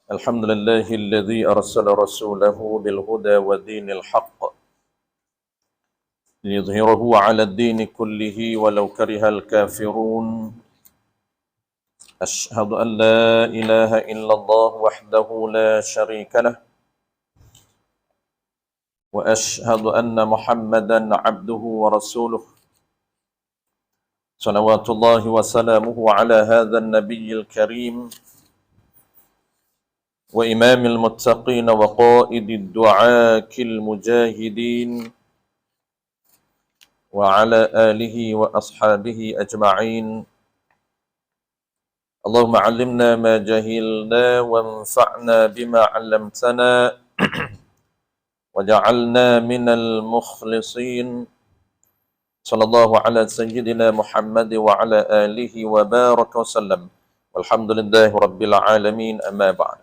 الحمد لله الذي أرسل رسوله بالهدى ودين الحق ليظهره على الدين كله ولو كره الكافرون. أشهد أن لا إله إلا الله وحده لا شريك له، وأشهد أن محمدا عبده ورسوله، صلوات الله وسلامه على هذا النبي الكريم وإمام المتقين وقائد الدعاة المجاهدين، وعلى آله وأصحابه أجمعين. اللهم علمنا ما جهلنا وانفعنا بما علمتنا وجعلنا من المخلصين. صلى الله على سيدنا محمد وعلى آله وبارك وسلم، والحمد لله رب العالمين. أما بعد.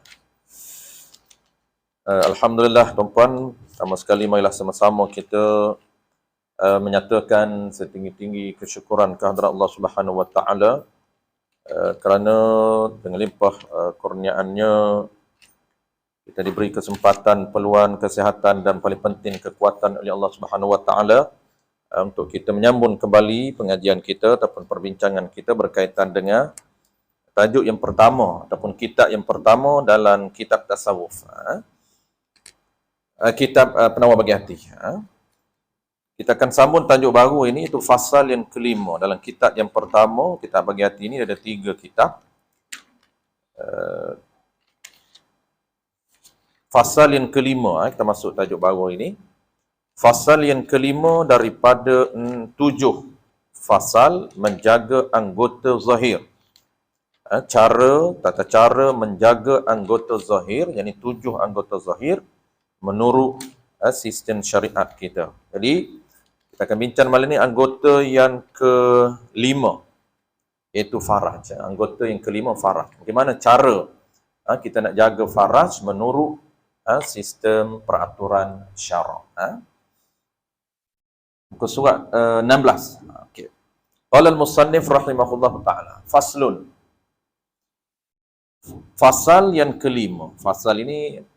Alhamdulillah tuan-tuan, pertama sekali marilah sama-sama kita menyatakan setinggi-tinggi kesyukuran kehadrat Allah Subhanahu Wa Taala kerana dengan limpah kurniaannya kita diberi kesempatan, peluang, kesihatan dan paling penting kekuatan oleh Allah Subhanahu Wa Taala untuk kita menyambung kembali pengajian kita ataupun perbincangan kita berkaitan dengan tajuk yang pertama ataupun kitab yang pertama dalam kitab tasawuf. Kitab penawar bagi hati. Kita akan sambung tajuk baru ini, itu fasal yang kelima dalam kitab yang pertama. Kitab bagi hati ini ada 3 kitab. Fasal yang kelima, kita masuk tajuk baru ini. Fasal yang kelima daripada 7 fasal menjaga anggota zahir. Tata cara menjaga anggota zahir, yakni 7 anggota zahir menurut sistem syariat kita. Jadi, kita akan bincang malam ini anggota yang ke-5, iaitu faraj. Anggota yang ke-5, faraj. Bagaimana cara kita nak jaga faraj menurut sistem peraturan syarak. Muka surat 16. Okay. Qala al-musannif rahimahullah ta'ala. Faslun. Fasal yang ke-5. Fasal ini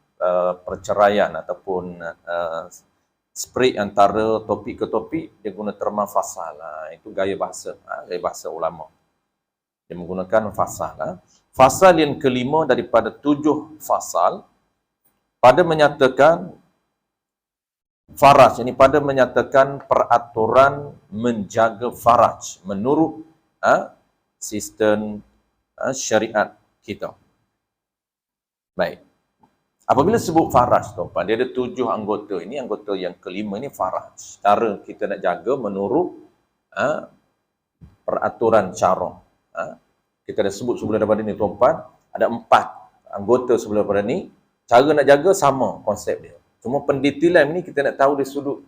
perceraian ataupun split antara topik ke topik, dia guna terma fasal. Itu gaya bahasa ulama. Dia menggunakan fasal. Fasal yang ke-5 daripada 7 fasal pada menyatakan faraj, ini pada menyatakan peraturan menjaga faraj menurut sistem syariat kita. Baik. Apabila sebut faraj, tuan-tuan, dia ada 7 anggota. Ini anggota yang ke-5 ini faraj. Cara kita nak jaga menurut peraturan syarak. Kita dah sebut sebelum daripada ni, tuan-tuan, ada 4 anggota sebelum daripada ni. Cara nak jaga sama konsep dia. Cuma pendetailan ni kita nak tahu dari sudut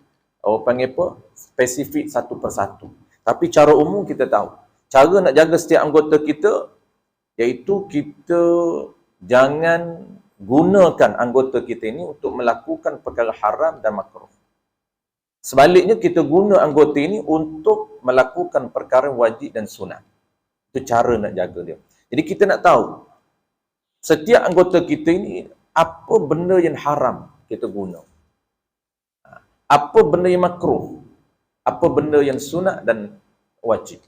spesifik satu persatu. Tapi cara umum kita tahu. Cara nak jaga setiap anggota kita, iaitu kita jangan gunakan anggota kita ini untuk melakukan perkara haram dan makruh. Sebaliknya, kita guna anggota ini untuk melakukan perkara wajib dan sunat. Itu cara nak jaga dia. Jadi kita nak tahu, setiap anggota kita ini, apa benda yang haram kita guna. Apa benda yang makruh. Apa benda yang sunat dan wajib.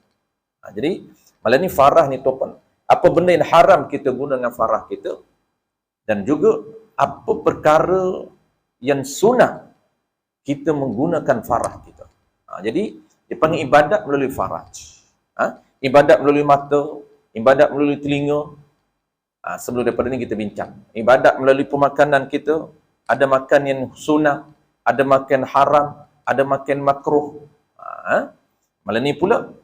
Jadi, malam ni farah ni topan. Apa benda yang haram kita guna dengan farah kita. Dan juga apa perkara yang sunat kita menggunakan faraj kita. Jadi, dia panggil ibadat melalui faraj. Ibadat melalui mata, ibadat melalui telinga. Sebelum daripada ni kita bincang. Ibadat melalui pemakanan kita, ada makan yang sunat, ada makan haram, ada makan makruh. Malam ni pula,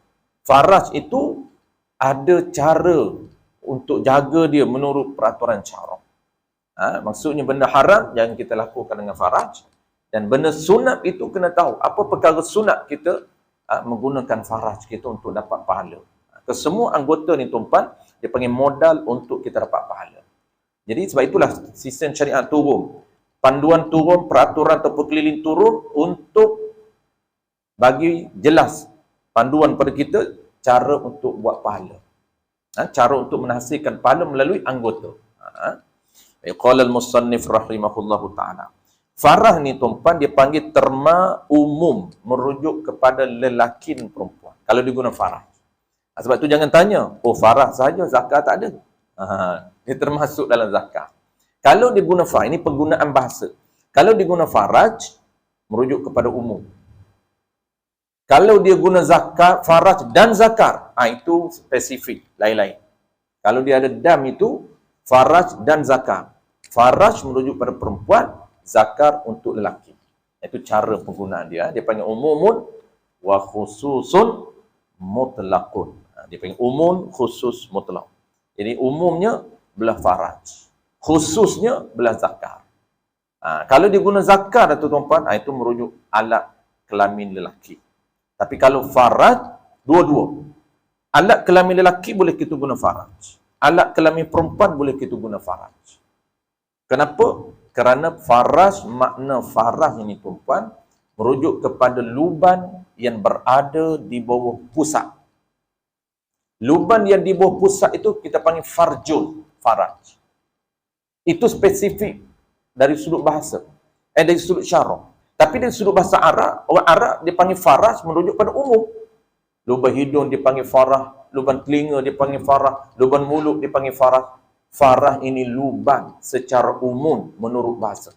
faraj itu ada cara untuk jaga dia menurut peraturan syarak. Maksudnya benda haram jangan kita lakukan dengan faraj, dan benda sunat itu kena tahu apa perkara sunat kita menggunakan faraj kita untuk dapat pahala. Kesemua anggota ni tuan-tuan, dia panggil modal untuk kita dapat pahala. Jadi sebab itulah sistem syariat turun, panduan turun, peraturan atau keliling turun untuk bagi jelas panduan pada kita cara untuk buat pahala. Cara untuk menghasilkan pahala melalui anggota. Qala al-musannif rahimahullahu ta'ala. Farah ni tuan-puan dia panggil terma umum, merujuk kepada lelaki dan perempuan. Kalau diguna farah. Sebab tu jangan tanya, oh farah sahaja, zakah tak ada. Dia termasuk dalam zakah. Kalau diguna farah, ini penggunaan bahasa. Kalau diguna faraj, merujuk kepada umum. Kalau dia guna zakat, faraj dan zakar, itu spesifik, lain-lain. Kalau dia ada dam itu, faraj dan zakar. Faraj merujuk pada perempuan, zakar untuk lelaki. Itu cara penggunaan dia. Dia panggil umumun wa khususun mutlaqun. Dia panggil umum, khusus, mutlaq. Jadi umumnya belah faraj. Khususnya belah zakar. Kalau dia guna zakar atau tuan-puan, itu merujuk alat kelamin lelaki. Tapi kalau faraj, dua-dua. Alat kelamin lelaki boleh kita guna faraj. Alat kelamin perempuan boleh kita guna faraj. Kenapa? Kerana faraj, makna faraj ini tuan-puan, merujuk kepada luban yang berada di bawah pusat. Luban yang di bawah pusat itu kita panggil farjun, faraj. Itu spesifik dari sudut bahasa. Dari sudut syarah. Tapi dari sudut bahasa Arab, orang Arab dia panggil faraj merujuk pada umum. Lubang hidung dia panggil farah, lubang telinga dia panggil farah, lubang mulut dia panggil farah. Farah ini lubang secara umum menurut bahasa.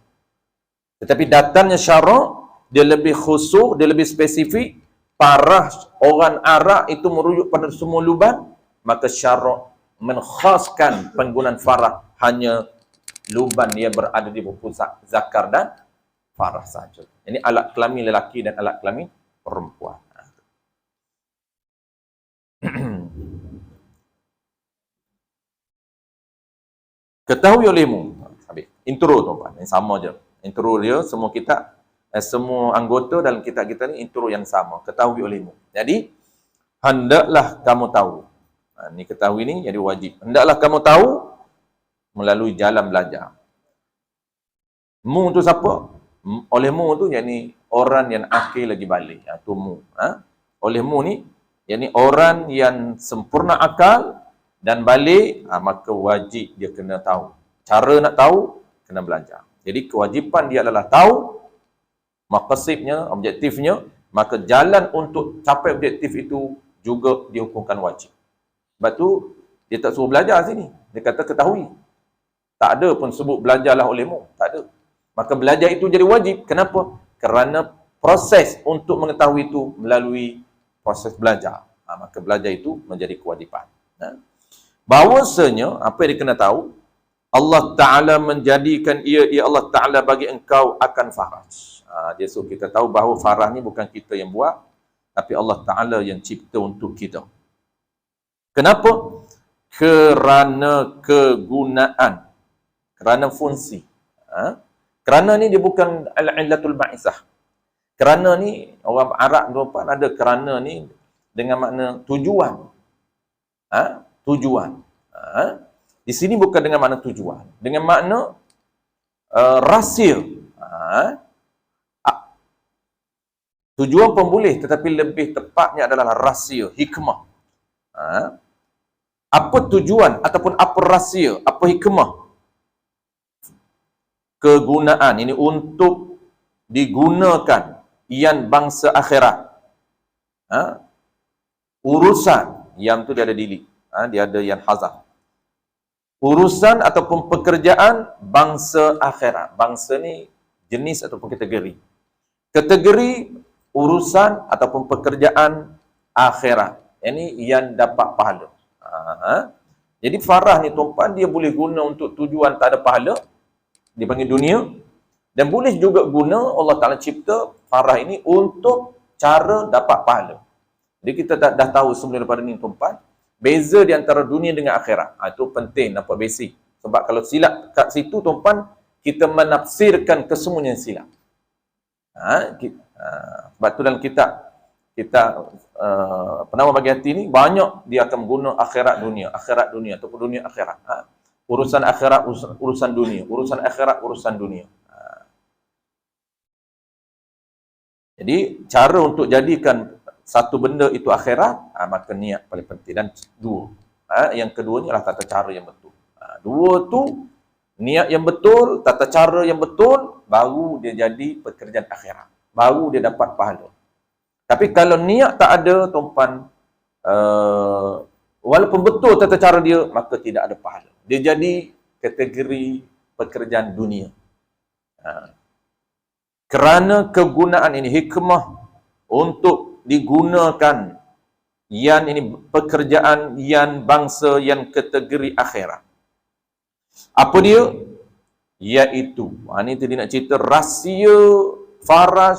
Tetapi datangnya syarah, dia lebih khusus, dia lebih spesifik. Farah orang Arab itu merujuk pada semua lubang, maka syarah menkhaskan penggunaan farah hanya lubang yang berada di bawah pusat zakar dan farah saja. Ini alat kelamin lelaki dan alat kelamin perempuan. Ketahui olehmu. Habis. Intro tuan-tuan. Yang sama je. Intro dia, semua kita, semua anggota dalam kitab kita ni, intro yang sama. Ketahui olehmu. Jadi, hendaklah kamu tahu. Ni ketahui ni jadi wajib. Hendaklah kamu tahu melalui jalan belajar. Mu tu siapa? Olehmu tu yakni orang yang akhir lagi balik. Tu mu. Olehmu ni yakni orang yang sempurna akal dan balik, maka wajib dia kena tahu. Cara nak tahu, kena belajar. Jadi kewajipan dia adalah tahu maqasidnya, objektifnya, maka jalan untuk capai objektif itu juga dihukumkan wajib. Sebab tu, dia tak suruh belajar sini. Dia kata ketahui. Tak ada pun sebut belajarlah olehmu. Tak ada. Maka belajar itu jadi wajib. Kenapa? Kerana proses untuk mengetahui itu melalui proses belajar. Maka belajar itu menjadi kewajipan. Bahawasanya, apa yang dia kena tahu, Allah Ta'ala menjadikan ia Allah Ta'ala bagi engkau akan faraj. Dia suruh kita tahu bahawa faraj ni bukan kita yang buat, tapi Allah Ta'ala yang cipta untuk kita. Kenapa? Kerana kegunaan, kerana fungsi. Kerana ni dia bukan al-illatul ba'isah. Kerana ni, orang Arab tuan ada kerana ni dengan makna tujuan. Tujuan. Di sini bukan dengan makna tujuan. Dengan makna rahsia. Tujuan pun boleh, tetapi lebih tepatnya adalah rahsia, hikmah. Apa tujuan ataupun apa rahsia, apa hikmah? Kegunaan ini untuk digunakan yang bangsa akhirat. Urusan, yang tu dia ada dili. Dia ada yang hazaf. Urusan ataupun pekerjaan bangsa akhirat. Bangsa ni jenis ataupun kategori. Kategori urusan ataupun pekerjaan akhirat. Ini yang dapat pahala. Jadi farah ni tuan-tuan, dia boleh guna untuk tujuan tak ada pahala. Dia panggil dunia. Dan boleh juga guna Allah Ta'ala cipta farah ini untuk cara dapat pahala. Jadi kita dah tahu sebelum daripada ni tuan-tuan, beza di antara dunia dengan akhirat. Itu penting, nampak basic. Sebab kalau silap kat situ tuan-tuan, kita menafsirkan kesemuanya silap. Sebab tu dalam kitab penama bagi hati ni, banyak dia akan guna akhirat dunia ataupun dunia akhirat. Urusan akhirat, urusan dunia. Urusan akhirat, urusan dunia. Jadi, cara untuk jadikan satu benda itu akhirat, maka niat paling penting. Dan dua. Yang kedua ni adalah tata cara yang betul. Dua tu, Niat yang betul, tata cara yang betul, baru dia jadi pekerjaan akhirat. Baru dia dapat pahala. Tapi kalau niat tak ada, tuan-puan, walaupun betul tata cara dia, maka tidak ada pahala. Dia jadi kategori pekerjaan dunia. Kerana kegunaan ini, hikmah untuk digunakan yang ini pekerjaan yang bangsa yang kategori akhirat. Apa dia? Iaitu, ini tadi nak cerita rahsia Faraj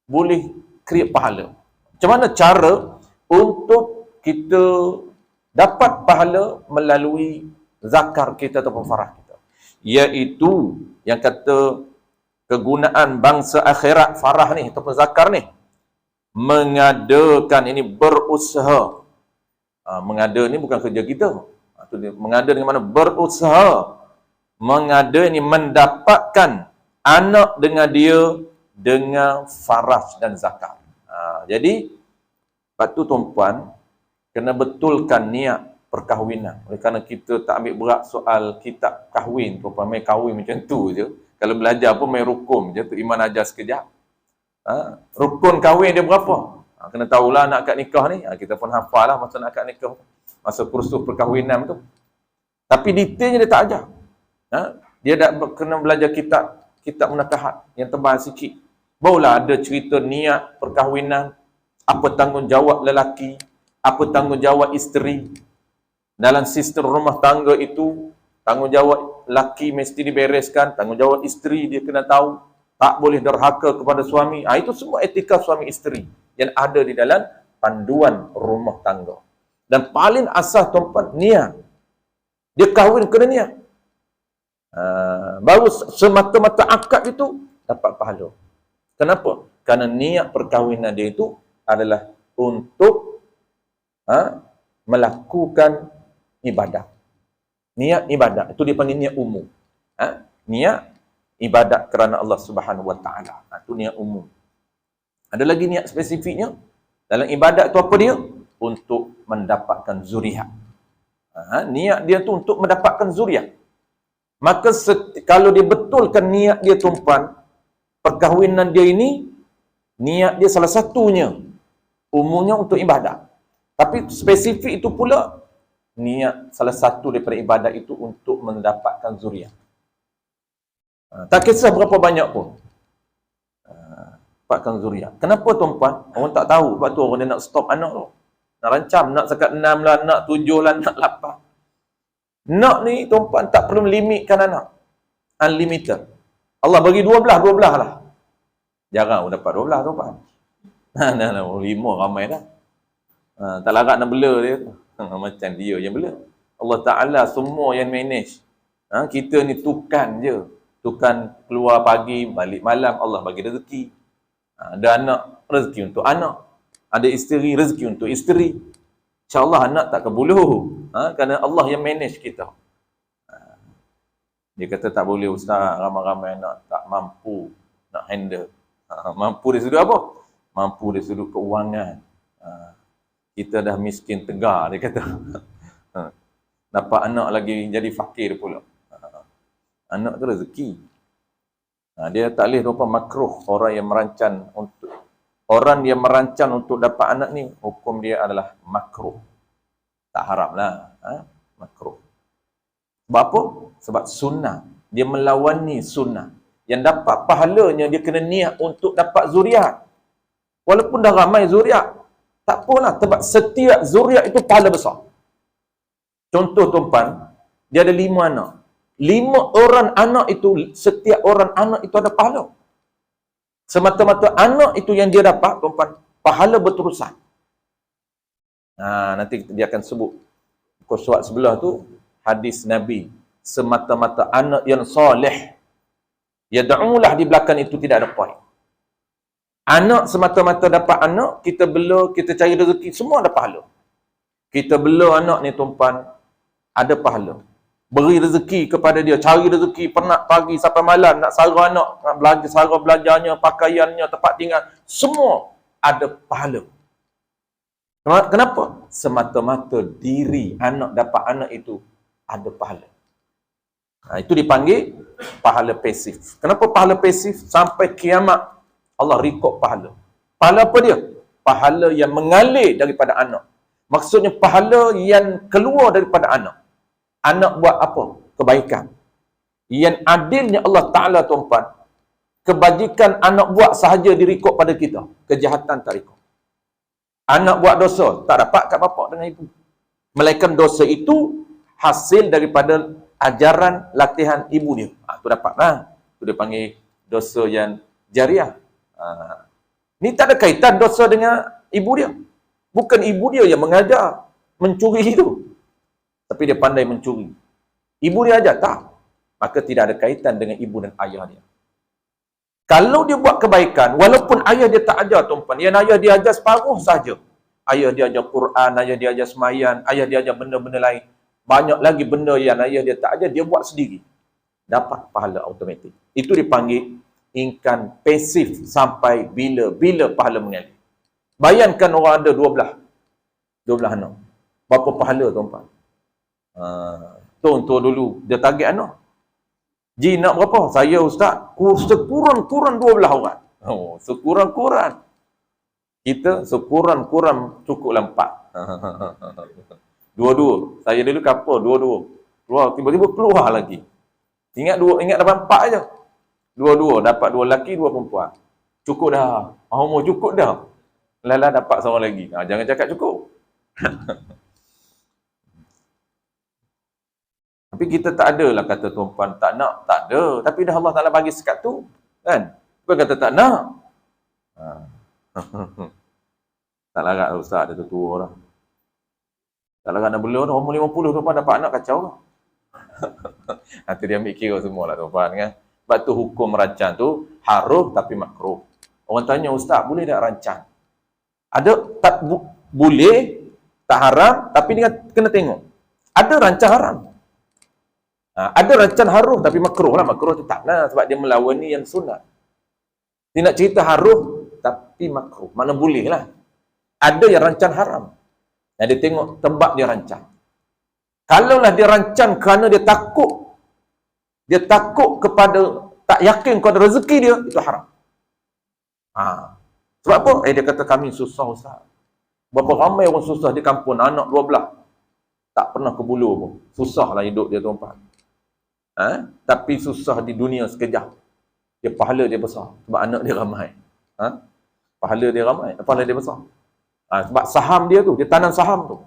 boleh create pahala. Macam mana cara untuk kita dapat pahala melalui zakar kita ataupun farah kita? Iaitu yang kata kegunaan bangsa akhirat farah ni ataupun zakar ni, mengadakan ini, berusaha. Mengada ni bukan kerja kita. Mengada dengan mana? Berusaha. Mengada ni mendapatkan anak dengan dia dengan faraj dan zakar. Jadi, lepas tu tuan-puan, kena betulkan niat perkahwinan. Oleh kerana kita tak ambil berat soal kitab kahwin, tuan-puan, main kahwin macam tu je. Kalau belajar pun main rukun je, tu iman ajar sekejap. Rukun kahwin dia berapa? Kena tahulah nak akad nikah ni. Kita pun hafal lah masa nak akad nikah, masa kursus perkahwinan tu. Tapi detailnya dia tak ajar. Dia dah kena belajar kitab munakahat yang tebal sikit. Barulah ada cerita niat perkahwinan, apa tanggungjawab lelaki, apa tanggungjawab isteri. Dalam sistem rumah tangga itu, tanggungjawab lelaki mesti dibereskan, tanggungjawab isteri dia kena tahu. Tak boleh derhaka kepada suami. Itu semua etika suami isteri yang ada di dalam panduan rumah tangga. Dan paling asas, tuan-puan, niat. Dia kahwin kena niat. Baru semata-mata akad itu dapat pahala. Kenapa? Kerana niat perkahwinan dia itu adalah untuk melakukan ibadah. Niat ibadah. Itu dia panggil niat umum. Niat ibadat kerana Allah Subhanahu Wa Taala. Itu niat umum. Ada lagi niat spesifiknya. Dalam ibadat tu apa dia? Untuk mendapatkan zuriat. Niat dia tu untuk mendapatkan zuriat. Maka kalau dia betulkan niat dia, tuan-puan, perkahwinan dia ini, niat dia salah satunya, umumnya untuk ibadat. Tapi spesifik itu pula, niat salah satu daripada ibadat itu untuk mendapatkan zuriat. Tak kisah berapa banyak pun. Dapatkan zuriat. Kenapa, tuan-puan? Orang tak tahu. Sebab tu orang dia nak stop anak tu. Nak rancam. Nak sekat 6 lah, nak 7 lah, nak 8. Nak ni, tuan-puan, tak perlu melimitkan anak. Unlimited. Allah bagi 12 lah. Jarang dapat 12, tuan-puan. Nah, 5 ramai dah. Tak larat nak bela dia tu. Macam dia yang bela. Allah Ta'ala semua yang manage. Kita ni tukang je. Tukang keluar pagi, balik malam, Allah bagi rezeki. Ada anak, rezeki untuk anak. Ada isteri, rezeki untuk isteri. InsyaAllah anak tak kebuluh. Kerana Allah yang manage kita. Dia kata tak boleh ustaz, ramai-ramai anak tak mampu nak handle. Mampu dari sudut apa? Mampu dari sudut keuangan. Kita dah miskin tegar, dia kata. Dapat anak lagi jadi fakir pula. Anak tu rezeki. Dia tak boleh rupa makruh orang yang merancang untuk dapat anak ni, hukum dia adalah makruh. Tak haram lah. Makruh. Sebab apa? Sebab sunnah. Dia melawani sunnah. Yang dapat pahalanya dia kena niat untuk dapat zuriat. Walaupun dah ramai zuriat, tak apalah. Sebab setiap zuriat itu pahala besar. Contoh, tuan-puan, dia ada 5 anak. 5 orang anak itu, setiap orang anak itu ada pahala. Semata-mata anak itu yang dia dapat, tuan-puan, pahala berterusan. Nanti dia akan sebut surat sebelah tu, hadis Nabi. Semata-mata anak yang soleh, yad'ulah di belakang itu tidak ada point. Anak semata-mata dapat anak, kita bela, kita cari rezeki, semua ada pahala. Kita bela anak ni, tuan-puan, ada pahala. Beri rezeki kepada dia, cari rezeki, penat pagi sampai malam, nak sara anak, nak belajar, sara belajarnya, pakaiannya, tempat tinggal, semua ada pahala. Kenapa? Semata-mata diri anak dapat anak itu ada pahala. Itu dipanggil pahala pasif. Kenapa pahala pasif? Sampai kiamat Allah rekod pahala. Pahala apa dia? Pahala yang mengalir daripada anak. Maksudnya pahala yang keluar daripada anak. Anak buat apa? Kebaikan. Yang adilnya Allah Ta'ala, tuan-tuan, kebajikan anak buat sahaja direkod pada kita. Kejahatan tak rekod. Anak buat dosa, tak dapat kat bapak dengan ibu. Melainkan dosa itu hasil daripada ajaran latihan ibu dia. Tu dapat lah. Tu dia panggil dosa yang jariah. Ni tak ada kaitan dosa dengan ibu dia. Bukan ibu dia yang mengajar mencuri itu. Tapi dia pandai mencuri. Ibu dia ajar, tak. Maka tidak ada kaitan dengan ibu dan ayah dia. Kalau dia buat kebaikan, walaupun ayah dia tak ajar, tuan-tuan, yang ayah dia ajar separuh saja. Ayah dia ajar Quran, ayah dia ajar semayan, ayah dia ajar benda-benda lain. Banyak lagi benda yang ayah dia tak ajar, dia buat sendiri. Dapat pahala automatik. Itu dipanggil ingkan pasif sampai bila pahala mengalir. Bayangkan orang ada 12 anak. Berapa pahala, tuan-tuan? Tuan dulu, dia target anak. Ji nak berapa? Saya ustaz, sekurang-kurang 12 orang. Oh, sekurang-kurang. Kita sekurang-kurang cukuplah 4. Dua-dua. Saya dulu kapal, dua-dua. Keluar, tiba-tiba keluar lagi. Ingat dapat 4 aja. Dua-dua, dapat 2 lelaki, 2 perempuan. Cukup dah. Umur cukup dah. Lala dapat seorang lagi. Jangan cakap cukup. Tapi kita tak ada lah kata tuan-puan tak nak, tak ada. Tapi dah Allah Ta'ala bagi sekat tu. Kan? Bukan kata tak nak. Tak larat lah ustaz, dia tua lah. Tak larat nak bela dah, umur 50 tuan-puan dapat anak kacau lah. Nanti dia ambil kira semua lah tuan-puan kan. Sebab tu hukum rancang tu harum tapi makruh. Orang tanya ustaz, boleh tak rancang? Ada, tak boleh, tak haram, tapi dia kena tengok. Ada rancang haram. Ada rancang harum tapi makruh lah. Makruh tu tak lah sebab dia melawani yang sunat. Dia nak cerita harum tapi makruh. Mana boleh lah. Ada yang rancang haram. Nah, dia tengok tempat dia rancang. Kalaulah dia rancang kerana dia takut kepada, tak yakin kepada rezeki dia, itu haram. Sebab apa? Dia kata kami susah ustaz. Berapa ramai orang susah di kampung, anak 12. Tak pernah ke bulu pun. Susah lah hidup dia tuan-tuan. Tapi susah di dunia sekejap. Dia pahala dia besar. Sebab anak dia ramai. Pahala dia ramai. Pahala dia besar. Sebab saham dia tu. Dia tanam saham tu.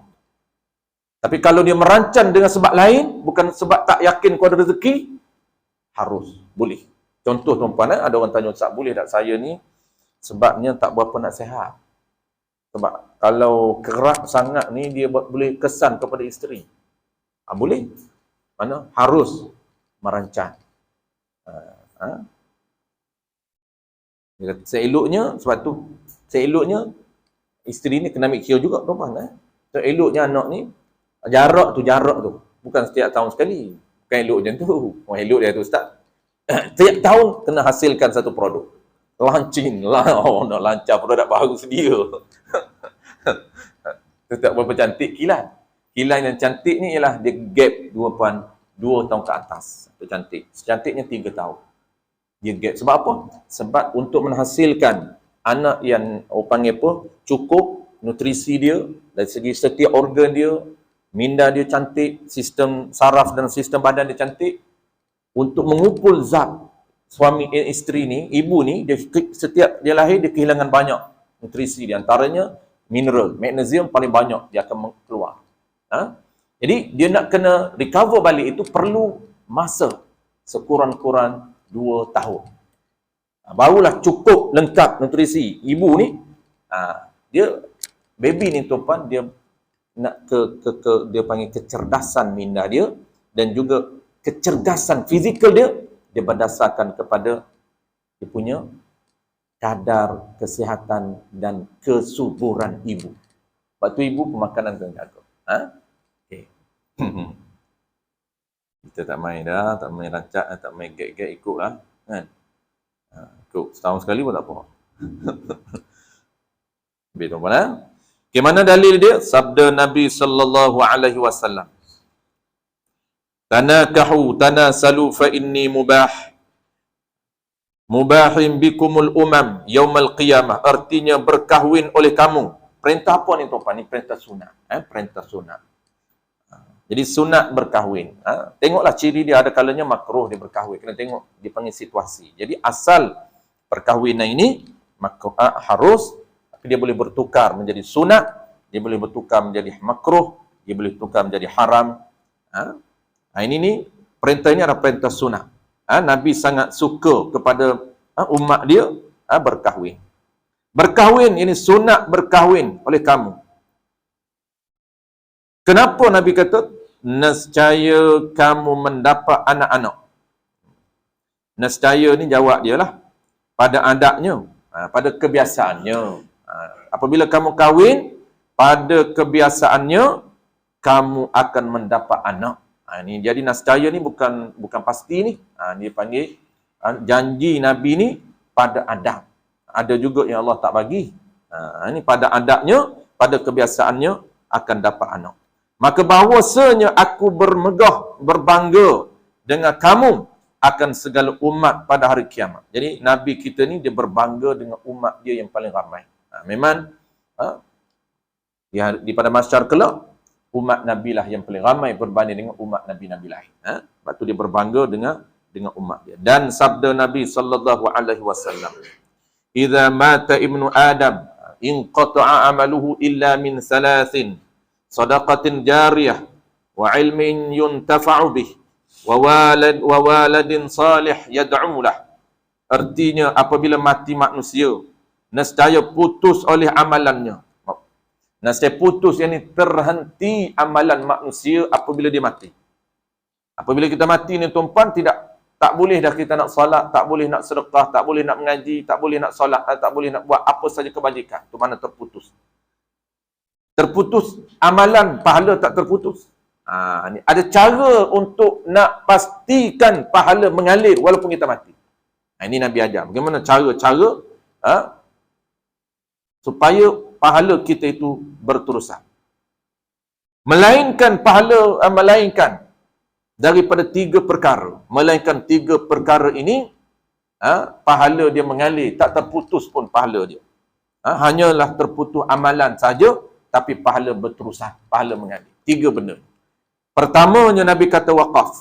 Tapi kalau dia merancang dengan sebab lain, bukan sebab tak yakin kepada rezeki, harus. Boleh. Contoh tuan-tuan, ada orang tanya, Ustaz, boleh tak saya ni sebabnya tak berapa nak sihat? Sebab kalau kerak sangat ni, dia boleh kesan kepada isteri. Boleh. Mana? Harus merancang. Seeloknya, sebab tu seeloknya isteri ni kena ambil kira juga tuan-tuan. Seeloknya anak ni jarak tu bukan setiap tahun sekali. Bukan elok macam tu. Elok dia tu ustaz. Setiap tahun kena hasilkan satu produk. Launching lah. Nak lancar produk baru sedia. Tak berapa cantik kilat. Kilat yang cantik ni ialah dia gap 2 tahun ke atas. Itu cantik. Secantiknya 3 tahun. Dia gap. Sebab apa? Sebab untuk menghasilkan anak yang panggil apa? Cukup nutrisi dia, dari segi setiap organ dia, minda dia cantik, sistem saraf dan sistem badan dia cantik. Untuk mengumpul zat suami isteri ni, ibu ni, dia setiap dia lahir dia kehilangan banyak nutrisi. Di antaranya mineral, magnesium paling banyak dia akan keluar. Jadi dia nak kena recover balik itu perlu masa sekurang-kurang 2 tahun. Barulah cukup lengkap nutrisi. Ibu ni dia baby ni tuan-tuan, dia nak dia panggil kecerdasan minda dia dan juga kecerdasan fizikal dia berdasarkan kepada dia punya kadar kesihatan dan kesuburan ibu. Sebab tu ibu pemakanan kena jaga. Okay. Kita tak main dah, tak main rancak, tak main gag-gag, ikut lah. Kan? Ikut setahun sekali pun tak apa. Habis tuan-tuan. Okay, mana dalil dia? Sabda Nabi sallallahu alaihi wasallam. Tanakahu tanasalu fa inni mubahin bikumul umam yaumal qiyamah. Artinya berkahwin oleh kamu. Perintah apa ni tuan-tuan? Ni perintah sunat. Perintah sunat. Jadi sunat berkahwin. Tengoklah ciri dia, ada kalanya makruh dia berkahwin. Kena tengok, dipanggil situasi. Jadi asal perkahwinan ini harus, tapi dia boleh bertukar menjadi sunat, dia boleh bertukar menjadi makruh, dia boleh bertukar menjadi haram. Ini ni perintah ini adalah perintah sunat. Nabi sangat suka kepada umat dia berkahwin. Berkahwin ini sunat berkahwin oleh kamu. Kenapa Nabi kata nescaya kamu mendapat anak-anak? Nescaya ni jawab dia lah. Pada adatnya, pada kebiasaannya. Apabila kamu kahwin, pada kebiasaannya, kamu akan mendapat anak. Ini jadi nescaya ni bukan pasti ni. Dia panggil janji Nabi ni pada adat. Ada juga yang Allah tak bagi. Ini pada adatnya, pada kebiasaannya akan dapat anak. Maka bahawasanya aku bermegah, berbangga dengan kamu akan segala umat pada hari kiamat. Jadi Nabi kita ni dia berbangga dengan umat dia yang paling ramai. Memang di pada masyarakat kelak, umat Nabi lah yang paling ramai berbanding dengan umat Nabi-Nabi lain. Sebab tu dia berbangga dengan umat dia. Dan sabda Nabi sallallahu alaihi wasallam, "Idza mata ibnu Adam inqata'a amaluhu illa min thalathin. Sadaqatin jariyah wa ilmin yuntafa'u bih wa waladin salih yad'u lah." Artinya apabila mati manusia, nescaya putus oleh amalannya. Nescaya putus, yang ini terhenti amalan manusia apabila dia mati. Apabila kita mati ni tuan-tuan, tak boleh dah kita nak solat, tak boleh nak sedekah, tak boleh nak mengaji, tak boleh nak solat, tak boleh nak buat apa saja kebajikan. Itu mana terputus. Terputus amalan, pahala tak terputus. Ni ada cara untuk nak pastikan pahala mengalir walaupun kita mati. Ini Nabi ajar. Bagaimana cara supaya pahala kita itu berterusan. Melainkan daripada 3 perkara. Melainkan 3 perkara ini, pahala dia mengalir, tak terputus pun pahala dia. Hanyalah terputus amalan saja, tapi pahala berterusan, pahala mengalir. 3 benda. Pertamanya Nabi kata waqaf.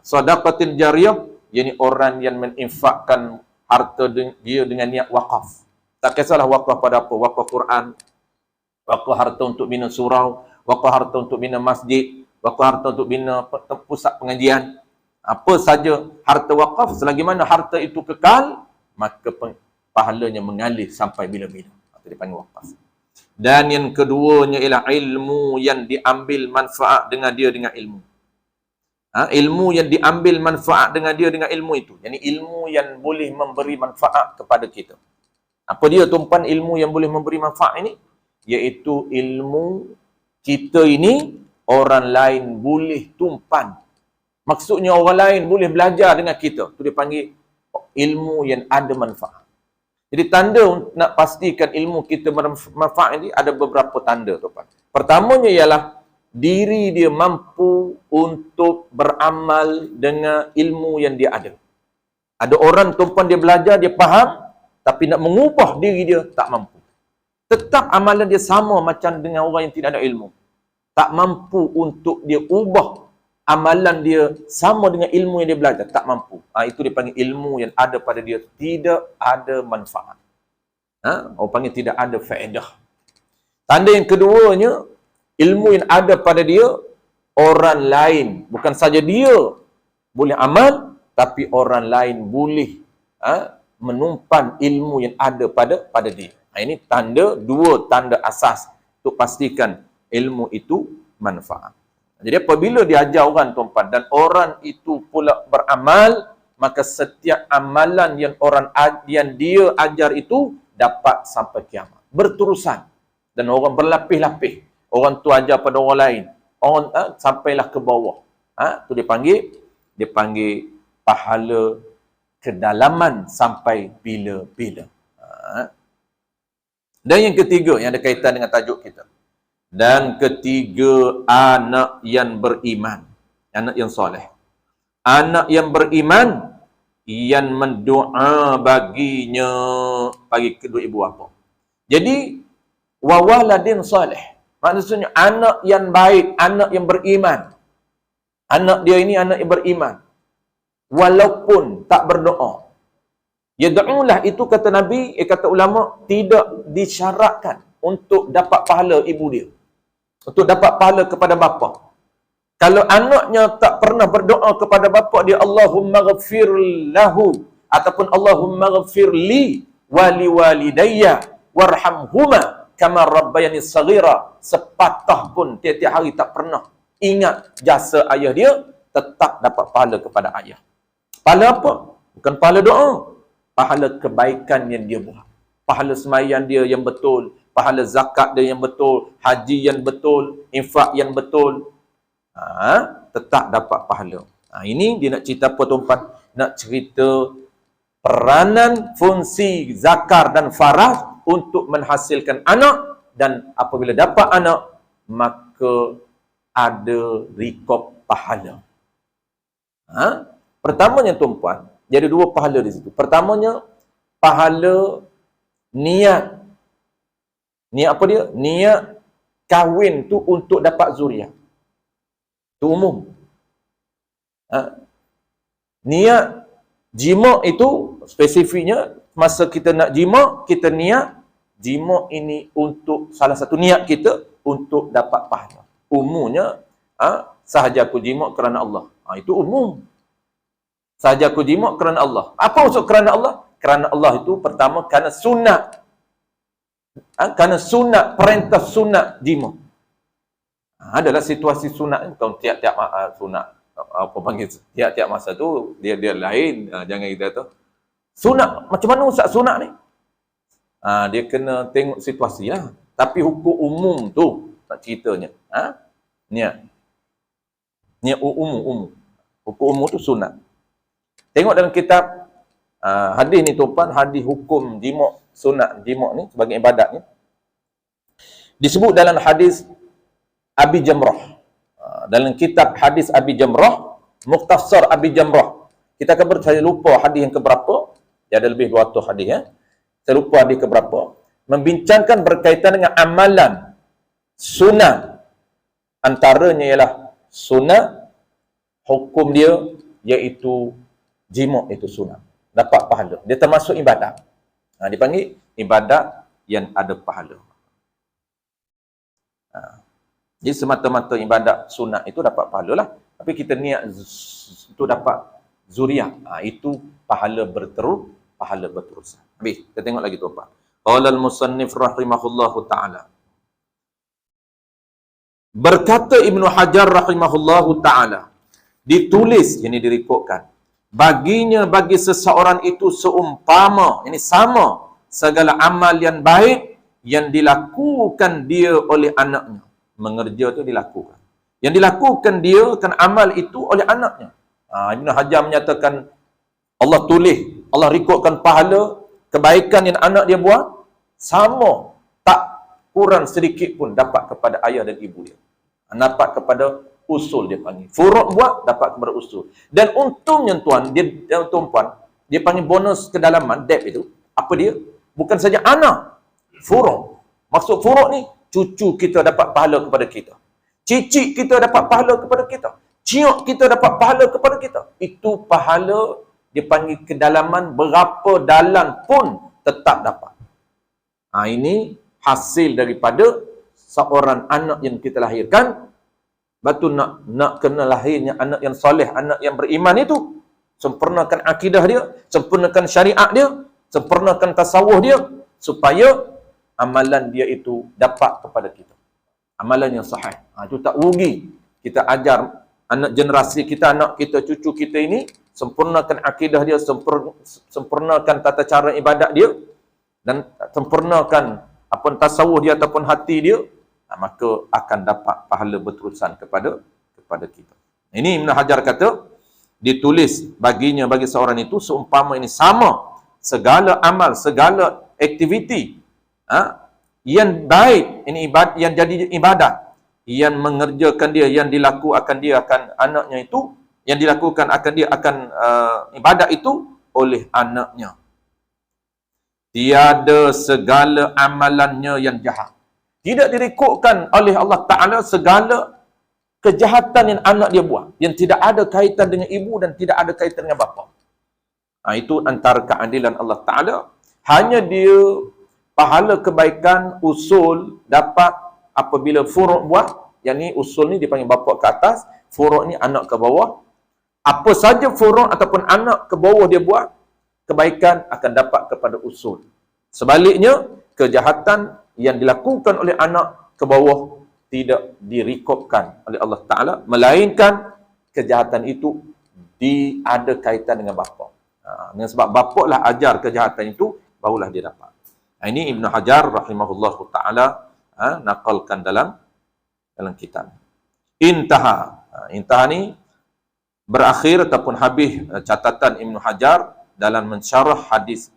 Sadaqatin jariyah, yakni orang yang menginfakkan harta dia dengan niat waqaf. Tak kisahlah waqaf pada apa, waqaf Quran, waqaf harta untuk bina surau, waqaf harta untuk bina masjid, waqaf harta untuk bina pusat pengajian. Apa saja harta waqaf, selagi mana harta itu kekal, maka pahalanya mengalir sampai bila-bila. Itu dipanggil waqaf. Dan yang keduanya ialah ilmu yang diambil manfaat dengan ilmu. Ilmu yang diambil manfaat dengan ilmu itu. Yani ilmu yang boleh memberi manfaat kepada kita. Apa dia tuan-tuan ilmu yang boleh memberi manfaat ini? Iaitu ilmu kita ini orang lain boleh tumpan. Maksudnya orang lain boleh belajar dengan kita. Itu dia panggil ilmu yang ada manfaat. Jadi tanda nak pastikan ilmu kita bermanfaat ini ada beberapa tanda tuan-tuan. Pertamanya ialah diri dia mampu untuk beramal dengan ilmu yang dia ada. Ada orang tuan-tuan dia belajar, dia faham, tapi nak mengubah diri dia tak mampu. Tetap amalan dia sama macam dengan orang yang tidak ada ilmu. Tak mampu untuk dia ubah amalan dia sama dengan ilmu yang dia belajar, tak mampu. Itu dipanggil ilmu yang ada pada dia tidak ada manfaat. Orang panggil tidak ada faedah. Tanda yang keduanya, ilmu yang ada pada dia, orang lain, bukan saja dia boleh amal, tapi orang lain boleh menumpan ilmu yang ada pada dia. Ini dua tanda asas untuk pastikan ilmu itu manfaat. Jadi apabila diajar orang tuan-tuan dan orang itu pula beramal, maka setiap amalan yang dia ajar itu dapat sampai kiamat. Berterusan. Dan orang berlapis-lapis. Orang tu ajar pada orang lain. Orang sampailah ke bawah. Itu dia panggil pahala kedalaman sampai bila-bila. Dan yang ketiga yang ada kaitan dengan tajuk kita. Dan ketiga, anak yang beriman. anak yang soleh. Anak yang beriman, yang mendoa baginya, bagi kedua ibu bapa. Jadi, wawaladin soleh. Maksudnya, anak yang baik, anak yang beriman. Anak dia ini anak yang beriman. Walaupun tak berdoa. Yad'ulah itu kata Nabi, kata ulama, tidak disyaratkan untuk dapat pahala ibu dia. Untuk dapat pahala kepada bapa. Kalau anaknya tak pernah berdoa kepada bapa dia, Allahumma ghafir lahu, ataupun Allahumma ghafir li wali walidayya warhamhuma kama rabbayani saghira, sepatah pun tiap-tiap hari tak pernah ingat jasa ayah dia, tetap dapat pahala kepada ayah. Pahala apa? Bukan pahala doa. Pahala kebaikan yang dia buat. Pahala sembahyang dia yang betul, pahala zakat dia yang betul, haji yang betul, infak yang betul. Tetap dapat pahala. Ini dia nak cerita apa tuan-tuan? Nak cerita peranan fungsi zakar dan farah untuk menghasilkan anak, dan apabila dapat anak, maka ada rekod pahala. Pertamanya tuan-tuan, jadi dua pahala di situ. Pertamanya, pahala niat. Niat apa dia? Niat kahwin tu untuk dapat zuriat. Itu umum. Niat jima itu spesifiknya, masa kita nak jima, kita niat jima ini untuk salah satu niat kita untuk dapat pahala. Umumnya, sahaja aku jima kerana Allah. Itu umum. Sahaja aku jima kerana Allah. Apa maksud kerana Allah? Kerana Allah itu pertama kerana sunat. Kerana sunat, perintah sunat jima. Adalah situasi sunat, bukan tiap-tiap sunat, apa panggil, tiap-tiap masa tu dia lain. Jangan kita tu sunat, macam mana ustaz sunat ni? Dia kena tengok situasi lah. Tapi hukum umum tu nak ceritanya, niat umum. Hukum umum tu sunat. Tengok dalam kitab hadis ni tuan, hadis hukum jima', sunat jima' ni sebagai ibadat ni, disebut dalam hadis Abi Jamrah. Dalam kitab hadis Abi Jamrah, Mukhtasar Abi Jamrah. Kita akan saya lupa hadis yang keberapa. Dia ada lebih 200 hadis ya. Saya lupa hadis keberapa. Membincangkan berkaitan dengan amalan sunat. Antaranya ialah sunat, hukum dia iaitu jima' itu sunat. Dapat pahala. Dia termasuk ibadat. Dipanggil ibadat yang ada pahala. Jadi semata-mata ibadat sunat itu dapat pahala lah. Tapi kita niat untuk dapat zuriat, itu pahala berterusan. Habis, kita tengok lagi tuan-tuan. Qala al-musannif rahimahullahu ta'ala. Berkata Ibnu Hajar rahimahullahu ta'ala, ditulis, ini direkodkan, baginya bagi seseorang itu seumpama, ini sama, segala amal yang baik yang dilakukan dia oleh anaknya. Mengerja tu dilakukan. Yang dilakukan dia kan amal itu oleh anaknya. Ibn Hajar menyatakan Allah tulis, Allah rekodkan pahala kebaikan yang anak dia buat sama, tak kurang sedikit pun dapat kepada ayah dan ibu dia. Dapat kepada usul dia panggil. Furuk buat dapat kepada usul. Dan untungnya tuan, dia panggil bonus kedalaman depth itu. Apa dia? Bukan saja anak, furuk. Maksud furuk ni cucu kita dapat pahala kepada kita. Cicit kita dapat pahala kepada kita. Ciok kita dapat pahala kepada kita. Itu pahala dia panggil kedalaman, berapa dalam pun tetap dapat. Ini hasil daripada seorang anak yang kita lahirkan. Batu nak kena lahirnya anak yang soleh, anak yang beriman itu. Sempurnakan akidah dia, sempurnakan syariat dia, sempurnakan tasawuf dia, supaya amalan dia itu dapat kepada kita. Amalan yang sahih. Itu tak rugi. Kita ajar anak generasi kita, anak kita, cucu kita ini, sempurnakan akidah dia, sempurnakan tata cara ibadat dia, dan sempurnakan apa tasawuf dia ataupun hati dia, maka akan dapat pahala berterusan kepada kita. Ini Ibn Hajar kata, ditulis baginya, bagi seorang itu seumpama ini sama, segala amal, segala aktiviti yang baik, ini ibadat, yang jadi ibadat, yang mengerjakan dia, yang dilaku akan dia akan anaknya itu, yang dilakukan akan dia akan ibadat itu oleh anaknya. Tiada segala amalannya yang jahat. Tidak direkodkan oleh Allah Ta'ala segala kejahatan yang anak dia buat, yang tidak ada kaitan dengan ibu dan tidak ada kaitan dengan bapa. Itu antara keadilan Allah Ta'ala. Hanya dia pahala kebaikan usul dapat apabila furuk buat, yang ni usul ni dipanggil bapa ke atas, furuk ni anak ke bawah. Apa saja furuk ataupun anak ke bawah dia buat, kebaikan akan dapat kepada usul. Sebaliknya, kejahatan yang dilakukan oleh anak ke bawah tidak direkodkan oleh Allah Ta'ala, melainkan kejahatan itu ada kaitan dengan bapa. Dengan sebab bapa lah ajar kejahatan itu, barulah dia dapat. Ini Ibn Hajar rahimahullahu ta'ala naqalkan dalam kitab. Intaha. Intaha ni berakhir ataupun habis catatan Ibn Hajar dalam mensyarah hadis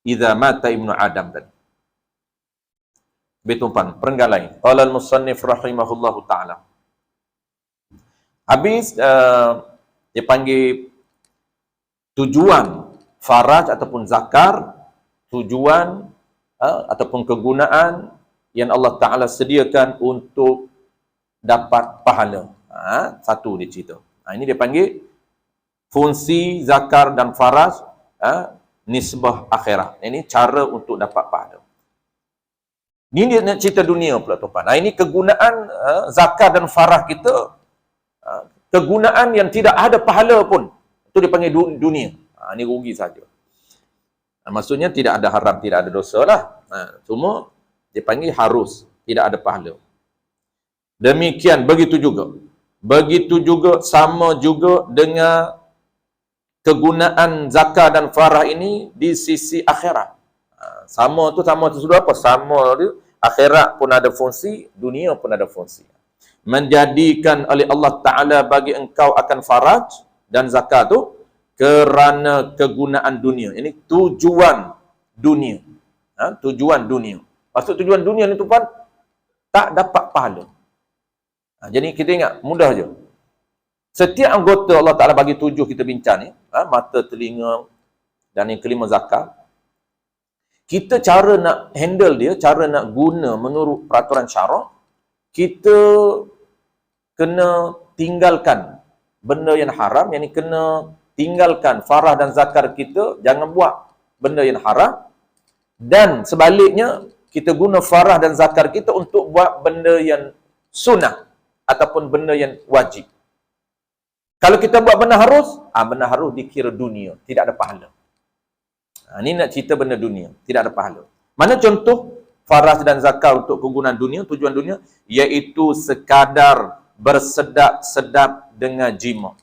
Idza mata Ibnu Adam tadi. Betumpan, perenggan lain. Qala al-musannif rahimahullahu ta'ala. Habis, dia panggil tujuan faraj ataupun zakar, tujuan ataupun kegunaan yang Allah Ta'ala sediakan untuk dapat pahala. Satu dia cerita. Ini dia panggil fungsi zakar dan faraj, nisbah akhirat. Ini cara untuk dapat pahala. Ini dia nak cerita dunia pula tuan. Ini kegunaan zakat dan farah kita, kegunaan yang tidak ada pahala pun. Itu dia panggil dunia. Ini rugi saja. Maksudnya tidak ada haram, tidak ada dosa lah. Cuma dia panggil harus, tidak ada pahala. Demikian, begitu juga. Begitu juga, sama juga dengan kegunaan zakat dan farah ini di sisi akhirat. Sama tu sudah apa? Sama dia, akhirat pun ada fungsi, dunia pun ada fungsi. Menjadikan oleh Allah Ta'ala bagi engkau akan faraj dan zakat tu kerana kegunaan dunia. Ini tujuan dunia. Tujuan dunia. Maksud tujuan dunia ni tu pun tak dapat pahala. Jadi kita ingat, mudah je. Setiap anggota Allah Ta'ala bagi 7 kita bincang ni, mata, telinga dan yang kelima zakat. Kita cara nak handle dia, cara nak guna menurut peraturan syarak, kita kena tinggalkan benda yang haram, yang ni kena tinggalkan farah dan zakat kita, jangan buat benda yang haram. Dan sebaliknya, kita guna farah dan zakat kita untuk buat benda yang sunnah ataupun benda yang wajib. Kalau kita buat benda harus dikira dunia, tidak ada pahala. Ini nak cerita benda dunia, tidak ada pahala. Mana contoh faraj dan zakat untuk kegunaan dunia, tujuan dunia, iaitu sekadar bersedap-sedap dengan jima.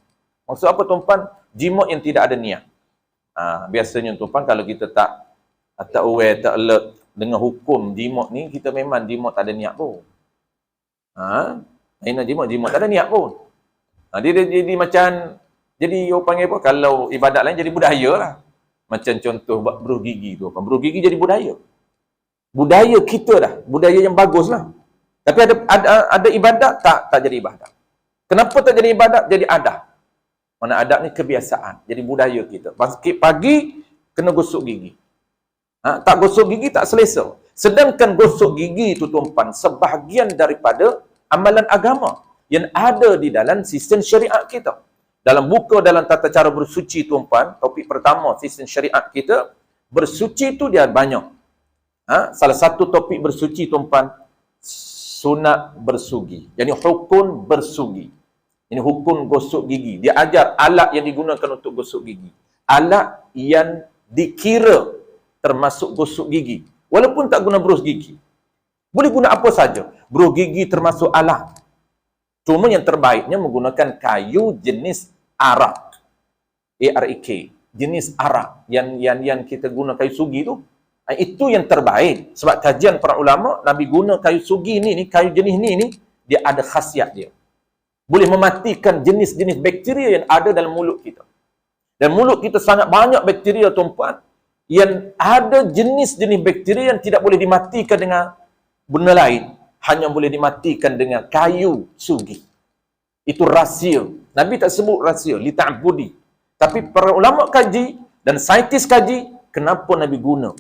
Maksud apa tuan-puan? Jima yang tidak ada niat. Biasanya tuan-puan kalau kita tak aware, tak alert dengan hukum jima ni, kita memang jima tak ada niat pun. Ini jima tak ada niat pun. Dia jadi macam, jadi orang panggil apa? Kalau ibadat lain jadi budaya lah. Macam contoh beruh gigi tu. Beruh gigi jadi budaya. Budaya kita dah. Budaya yang bagus lah. Tapi ada ibadat, tak jadi ibadat. Kenapa tak jadi ibadat? Jadi adat. Mana adat ni kebiasaan. Jadi budaya kita. Pagi, kena gosok gigi. Tak gosok gigi, tak selesa. Sedangkan gosok gigi tu tuan-puan, sebahagian daripada amalan agama yang ada di dalam sistem syariat kita. Dalam buku, dalam tata cara bersuci tuan-puan, topik pertama sistem syariat kita, bersuci tu dia banyak. Salah satu topik bersuci tuan-puan, sunat bersugi. Jadi hukum bersugi. Ini hukum gosok gigi. Dia ajar alat yang digunakan untuk gosok gigi. Alat yang dikira termasuk gosok gigi. Walaupun tak guna berus gigi. Boleh guna apa saja. Berus gigi termasuk alat. Cuma yang terbaiknya menggunakan kayu jenis arak. AREK. Jenis arak. Yang kita guna kayu sugi tu. Itu yang terbaik. Sebab kajian para ulama, Nabi guna kayu sugi ni, kayu jenis ni, dia ada khasiat dia. Boleh mematikan jenis-jenis bakteria yang ada dalam mulut kita. Dan mulut kita sangat banyak bakteria tuan-puan. Yang ada jenis-jenis bakteria yang tidak boleh dimatikan dengan benda lain. hanya boleh dimatikan dengan kayu sugi. Itu rahsia. Nabi tak sebut rahsia, li ta'budi. Tapi para ulama kaji dan saintis kaji, kenapa Nabi guna?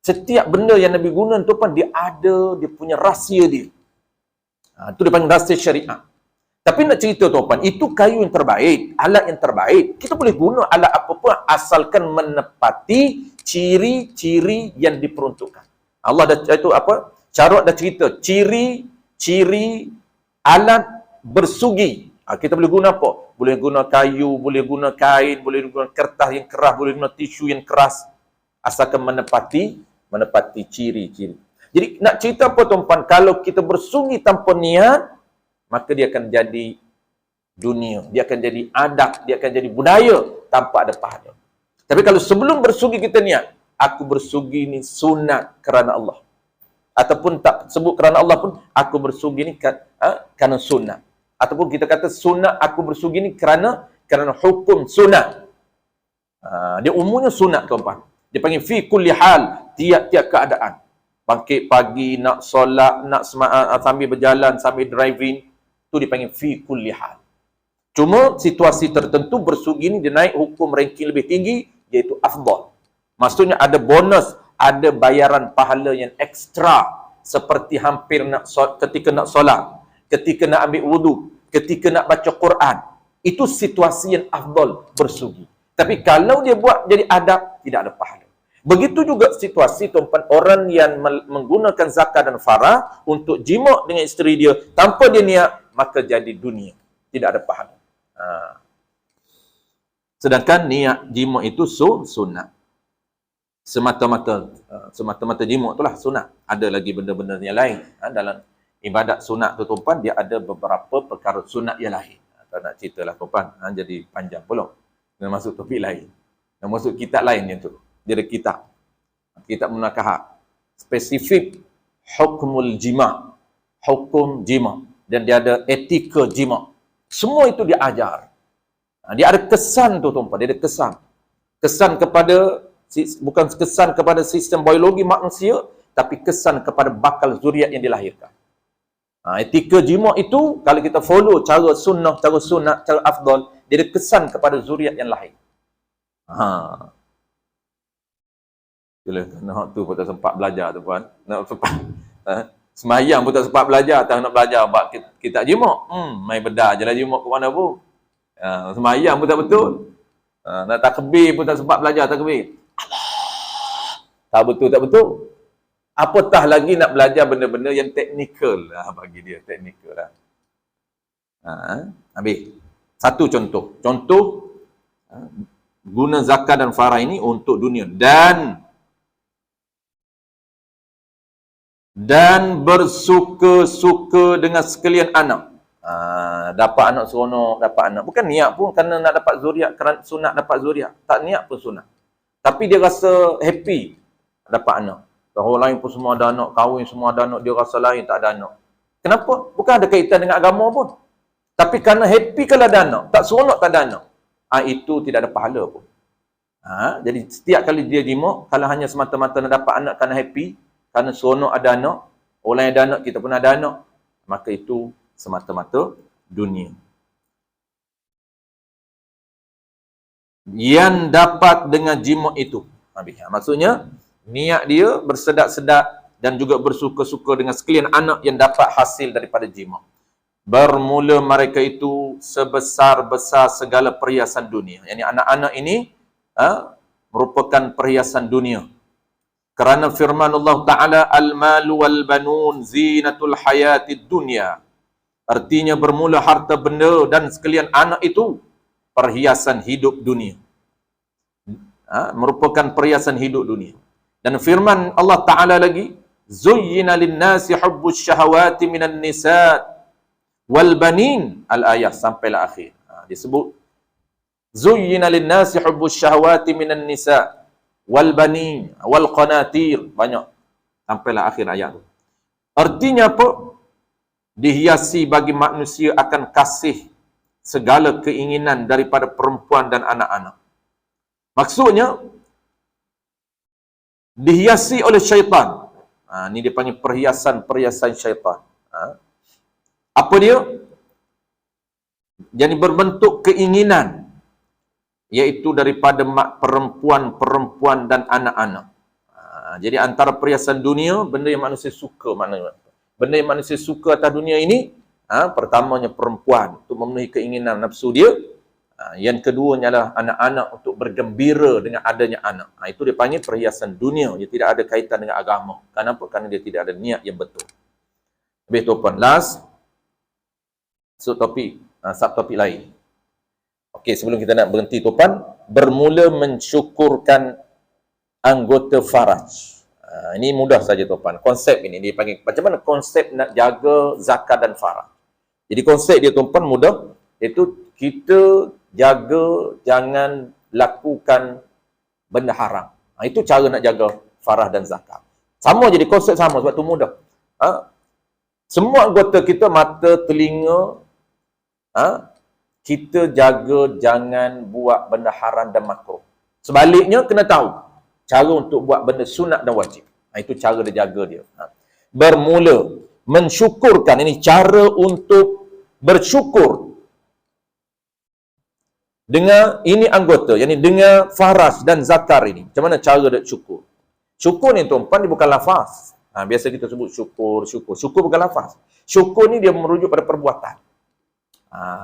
Setiap benda yang Nabi guna tu pun dia ada, dia punya rahsia dia. Itu dia panggil rahsia syariat. Tapi nak cerita tuan-tuan, itu kayu yang terbaik, alat yang terbaik. Kita boleh guna alat apa-apa asalkan menepati ciri-ciri yang diperuntukkan. Allah dah itu apa? Carut dah cerita ciri-ciri alat bersugi. Kita boleh guna apa? Boleh guna kayu, boleh guna kain, boleh guna kertas yang keras, boleh guna tisu yang keras. Asalkan menepati ciri-ciri. Jadi nak cerita apa tuan-tuan? Kalau kita bersugi tanpa niat, maka dia akan jadi dunia, dia akan jadi adat, dia akan jadi budaya tanpa ada pahala. Tapi kalau sebelum bersugi kita niat, aku bersugi ni sunat kerana Allah. Ataupun tak sebut kerana Allah pun, aku bersugi ni kerana sunat. Ataupun kita kata sunat, aku bersugi ni kerana hukum sunat. Dia umumnya sunat tuan-tuan. Dia panggil fi kulli hal, tiap-tiap keadaan. Bangkit pagi, nak solat, nak sambil berjalan, sambil driving, itu dipanggil fi kulli hal. Cuma situasi tertentu bersugi ni dia naik hukum ranking lebih tinggi, iaitu afdal. Maksudnya ada bonus, ada bayaran pahala yang ekstra, seperti hampir ketika nak solat, ketika nak ambil wudu, ketika nak baca Quran. Itu situasi yang afdal bersugi. Tapi kalau dia buat jadi adab, tidak ada pahala. Begitu juga situasi tuan-tuan, orang yang menggunakan zakat dan farah untuk jima' dengan isteri dia tanpa dia niat, maka jadi dunia, tidak ada pahala. Sedangkan niat jima' itu sunat. Semata-mata jima' itulah sunat. Ada lagi benda-benda yang lain. Dalam ibadat sunat tu tuan-tuan, dia ada beberapa perkara sunat yang lain. Tak nak ceritalah tuan-tuan, jadi panjang pula. Dia masuk topik lain. Dia masuk kitab lain yang tu. Dia ada kitab munakahat. Spesifik hukmul jima'. Hukum jima'. Dan dia ada etika jima'. Semua itu dia ajar. Dia ada kesan tu tuan-tuan. Dia ada kesan. Kesan kepada, bukan kesan kepada sistem biologi manusia, tapi kesan kepada bakal zuriat yang dilahirkan. Etika jima' itu, kalau kita follow cara sunnah, cara sunat, cara afdal, dia ada kesan kepada zuriat yang lahir. Nak tu pun tak sempat belajar tu puan. Nak sempat semayang pun tak sempat belajar, tak nak belajar bab kitab jima'. Main bedah je lah jima' ke mana pun. Semayang pun tak betul. Nak takbir pun tak sempat belajar takbir. Allah. Tak betul. Apatah lagi nak belajar benda-benda yang teknikal lah, bagi dia teknikal lah. Habis. Satu contoh. Guna zakat dan farah ini untuk dunia. Dan bersuka-suka dengan sekalian anak. Dapat anak seronok, dapat anak. Bukan niat pun kerana nak dapat zuriat, kerana sunat dapat zuriat. Tak niat pun sunat. Tapi dia rasa happy dapat anak. Orang lain pun semua ada anak, kahwin semua ada anak, dia rasa lain tak ada anak. Kenapa? Bukan ada kaitan dengan agama pun. Tapi kerana happy kalau ada anak, tak seronok tak ada anak. Itu tidak ada pahala pun. Jadi setiap kali dia jima', kalau hanya semata-mata nak dapat anak kerana happy, kerana seronok ada anak, orang yang ada anak, kita pun ada anak, maka itu semata-mata dunia. Yang dapat dengan jima' itu. Maksudnya, niat dia bersedak-sedak dan juga bersuka-suka dengan sekalian anak yang dapat hasil daripada jima'. Bermula mereka itu sebesar-besar segala perhiasan dunia. Yang anak-anak ini merupakan perhiasan dunia. Kerana firman Allah Ta'ala, al-malu wal-banun zinatul hayatid dunya. Artinya bermula harta benda dan sekalian anak itu perhiasan hidup dunia. Merupakan perhiasan hidup dunia. Dan firman Allah Ta'ala lagi, zuyyina lin-nasi hubbus syahawati minan nisa' wal-banin. Al-ayah sampailah akhir. Disebut, zuyyina lin-nasi hubbus syahawati minan nisa' wal-banin wal-qanatir. Banyak. Sampailah akhir ayat tu. Artinya apa? Dihiasi bagi manusia akan kasih segala keinginan daripada perempuan dan anak-anak. Maksudnya, dihiasi oleh syaitan Ni dia panggil perhiasan-perhiasan syaitan. Apa dia? Jadi berbentuk keinginan, iaitu daripada perempuan-perempuan dan anak-anak. Jadi antara perhiasan dunia, benda yang manusia suka, maknanya benda yang manusia suka atas dunia ini, pertamanya perempuan untuk memenuhi keinginan nafsu dia. Yang keduanya adalah anak-anak untuk bergembira dengan adanya anak. Itu dia panggil perhiasan dunia. Dia tidak ada kaitan dengan agama. Kenapa? Kerana dia tidak ada niat yang betul. Habis tu pun last subtopik lain. Okey, sebelum kita nak berhenti tuan, bermula mensyukurkan anggota faraj. Ini mudah saja tuan. Konsep ini dia panggil macam mana konsep nak jaga zakat dan faraj. Jadi konsep dia tuan mudah, iaitu kita jaga jangan lakukan benda haram. Itu cara nak jaga farah dan zakat. Sama jadi konsep sama sebab tu mudah. Semua anggota kita, mata, telinga, kita jaga jangan buat benda haram dan makruh. Sebaliknya kena tahu cara untuk buat benda sunat dan wajib. Itu cara dia jaga dia. Bermula mensyukurkan, ini cara untuk bersyukur dengan ini anggota, yakni dengan faras dan zakar ini. Macam mana cara dia syukur? Syukur ni tuan-tuan, dia bukan lafaz. Biasa kita sebut syukur. Syukur bukan lafaz. Syukur ni dia merujuk pada perbuatan.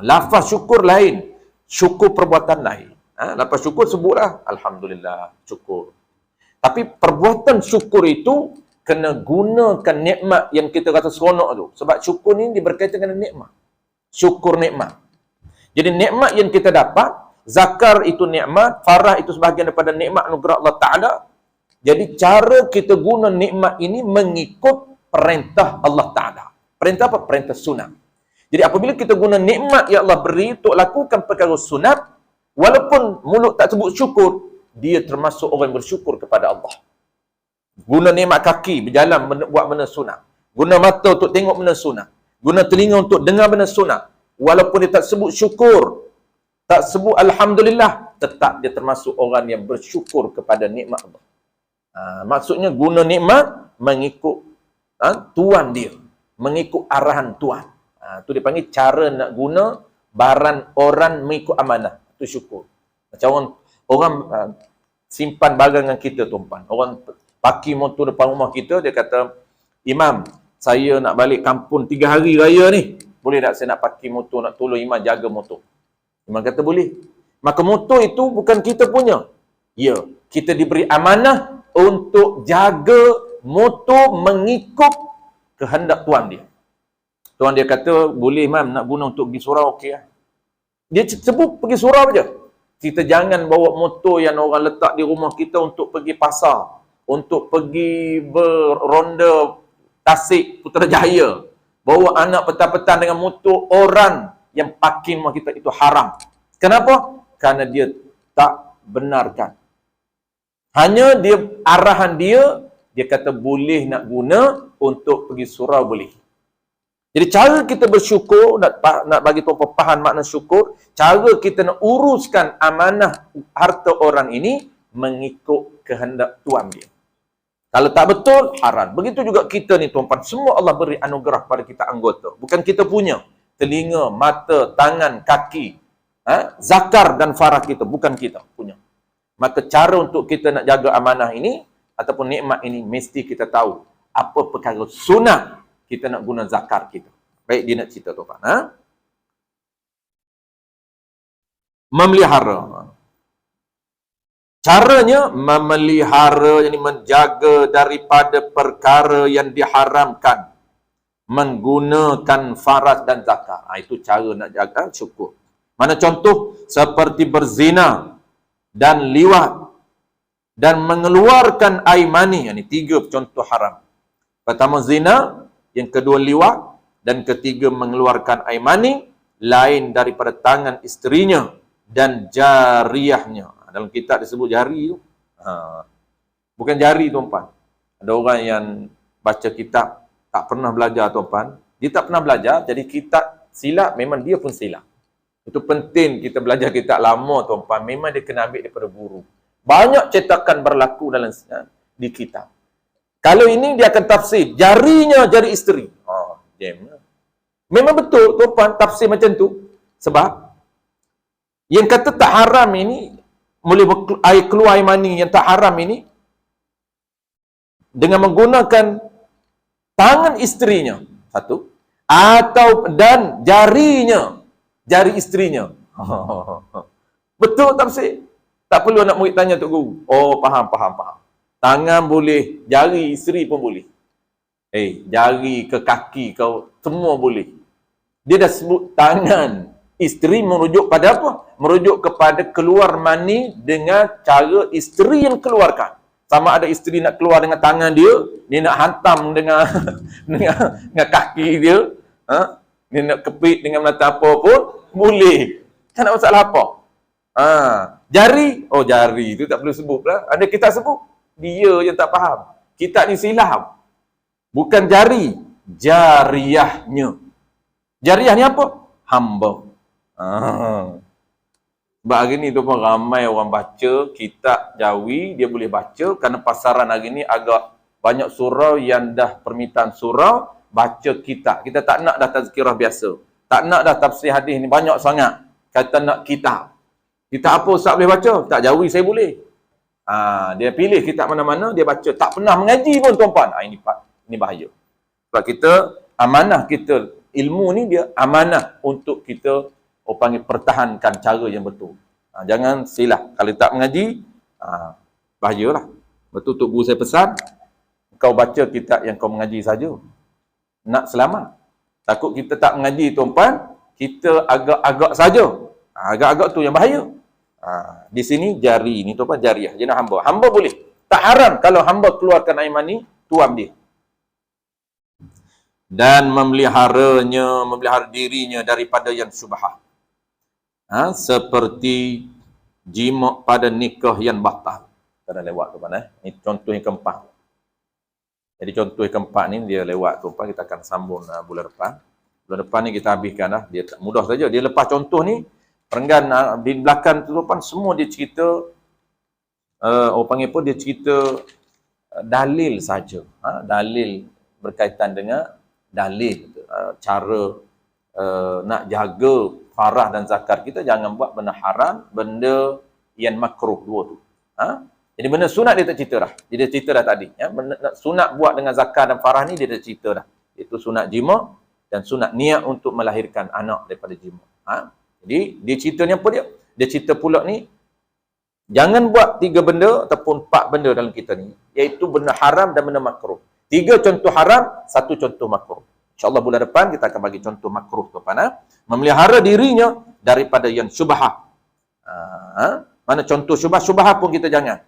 Lafaz syukur lain, syukur perbuatan lain. Lafaz syukur sebutlah alhamdulillah, syukur. Tapi perbuatan syukur itu kena gunakan nikmat yang kita kata seronok tu. Sebab syukur ni dia berkaitan dengan nikmat. Syukur nikmat. Jadi nikmat yang kita dapat, zakar itu nikmat, farah itu sebahagian daripada nikmat anugerah Allah Ta'ala. Jadi cara kita guna nikmat ini mengikut perintah Allah Ta'ala. Perintah apa? Perintah sunat. Jadi apabila kita guna nikmat yang Allah beri untuk lakukan perkara sunat, walaupun mulut tak sebut syukur, dia termasuk orang yang bersyukur kepada Allah. Guna nikmat kaki, berjalan buat benda sunat. Guna mata untuk tengok benda sunat. Guna telinga untuk dengar benda sunat. Walaupun dia tak sebut syukur, tak sebut alhamdulillah, tetap dia termasuk orang yang bersyukur kepada nikmat Allah. Maksudnya guna nikmat mengikut tuan dia, mengikut arahan tuan. Itu dia panggil cara nak guna barang orang mengikut amanah. Itu syukur. Macam orang simpan barang dengan kita tuan. Orang parking motor depan rumah kita, dia kata, Imam, saya nak balik kampung 3 hari raya ni. Boleh tak saya nak parking motor, nak tolong Imam jaga motor? Imam kata boleh. Maka motor itu bukan kita punya. Ya, kita diberi amanah untuk jaga motor mengikut kehendak tuan dia. Tuan dia kata, boleh Imam nak guna untuk pergi surau, okey lah. Dia sebut pergi surau je. Kita jangan bawa motor yang orang letak di rumah kita untuk pergi pasar, untuk pergi beronda Tasik, Putrajaya. Bawa anak petang-petang dengan motor orang yang parking rumah kita, itu haram. Kenapa? Kerana dia tak benarkan. Hanya dia, arahan dia kata boleh nak guna untuk pergi surau, boleh. Jadi cara kita bersyukur, nak bagi tuan faham makna syukur, cara kita nak uruskan amanah harta orang ini mengikut kehendak tuan dia. Kalau tak betul, haram. Begitu juga kita ni tuan-tuan, semua Allah beri anugerah pada kita anggota. Bukan kita punya. Telinga, mata, tangan, kaki, zakar dan farah kita, bukan kita punya. Maka cara untuk kita nak jaga amanah ini, ataupun nikmat ini, mesti kita tahu apa perkara sunat kita nak guna zakar kita. Baik, dia nak cerita tuan-tuan. Memelihara. Caranya memelihara, yang menjaga daripada perkara yang diharamkan, menggunakan faras dan zakat. Itu cara nak jaga syukur. Mana contoh? Seperti berzina dan liwat dan mengeluarkan air mani. Ini 3 contoh haram. Pertama zina, yang kedua liwat, dan ketiga mengeluarkan air mani lain daripada tangan isterinya dan jariahnya. Dalam kitab disebut jari tu. Bukan jari tuan-tuan. Ada orang yang baca kitab tak pernah belajar tuan-tuan. Dia tak pernah belajar, jadi kitab silap, memang dia pun silap. Itu penting kita belajar kitab lama tuan-tuan. Memang dia kena ambil daripada guru. Banyak cetakan berlaku dalam di kitab. Kalau ini dia akan tafsir jarinya jari isteri. Jam. Memang betul tuan tafsir macam tu. Sebab yang kata tak haram ini boleh keluar air mani yang tak haram ini dengan menggunakan tangan isterinya satu atau dan jarinya jari isterinya. Betul tafsir. Tak perlu anak murid tanya Tok Guru. Oh, faham. Tangan boleh, jari isteri pun boleh. Jari ke kaki kau semua boleh. Dia dah sebut tangan isteri merujuk pada apa? Merujuk kepada keluar mani dengan cara isteri yang keluarkan. Sama ada isteri nak keluar dengan tangan dia nak hantam dengan dengan kaki dia, dia nak kepit dengan mata apa pun boleh. Tak ada masalah apa. Jari, jari tu tak perlu sebut lah. Ada kita sebut. Dia yang tak faham. Kita ni silap. Bukan jari, jariahnya. Jariah ni apa? Hamba. Sebab hari ni tu pun ramai orang baca kitab Jawi, dia boleh baca kerana pasaran hari ni agak banyak surau yang dah permintaan surau baca kitab. Kita tak nak dah tazkirah biasa. Tak nak dah tafsir hadis ni banyak sangat. Kata nak kitab. Kitab apa Ustaz boleh baca? Tak Jawi saya boleh. Dia pilih kitab mana-mana, dia baca. Tak pernah mengaji pun tuan-puan. Ini bahaya. Sebab kita, amanah kita, ilmu ni dia amanah untuk kita, panggil pertahankan cara yang betul. Jangan silap. Kalau tak mengaji, bahayalah. Betul Tok Guru saya pesan, kau baca kitab yang kau mengaji saja. Nak selamat. Takut kita tak mengaji tuan-puan, kita agak-agak saja. Agak-agak tu yang bahaya. Di sini jari ni tuan-puan jariah, jenis hamba. Hamba boleh. Tak haram kalau hamba keluarkan air mani, tuam dia. Dan memelihara dirinya daripada yang syubhah. Seperti jima' pada nikah yang batal. Kita dah lewat tuan-puan. Ini contoh yang keempat. Jadi contoh yang keempat ni dia lewat tuan-puan, kita akan sambung bulan depan. Bulan depan ni kita habiskan dah. Dia mudah saja. Dia lepas contoh ni, perenggan di belakang tu tuan-puan, semua dia cerita, dia cerita dalil saja. Dalil berkaitan dengan dalil. Cara nak jaga farah dan zakat kita, jangan buat benda haram, benda yang makruh dua tu. Jadi benda sunat dia tak cerita dah. Dia cerita dah tadi. Benda sunat buat dengan zakat dan farah ni dia dah cerita dah. Itu sunat jima' dan sunat niat untuk melahirkan anak daripada jima'. Jadi dia cerita ni apa dia? Dia cerita pula ni, jangan buat 3 benda ataupun 4 benda dalam kita ni, iaitu benda haram dan benda makruh. 3 contoh haram, 1 contoh makruh. InsyaAllah bulan depan kita akan bagi contoh makruh tuan-puan. Memelihara dirinya daripada yang syubhah. Mana contoh syubhah? Syubhah pun kita jangan.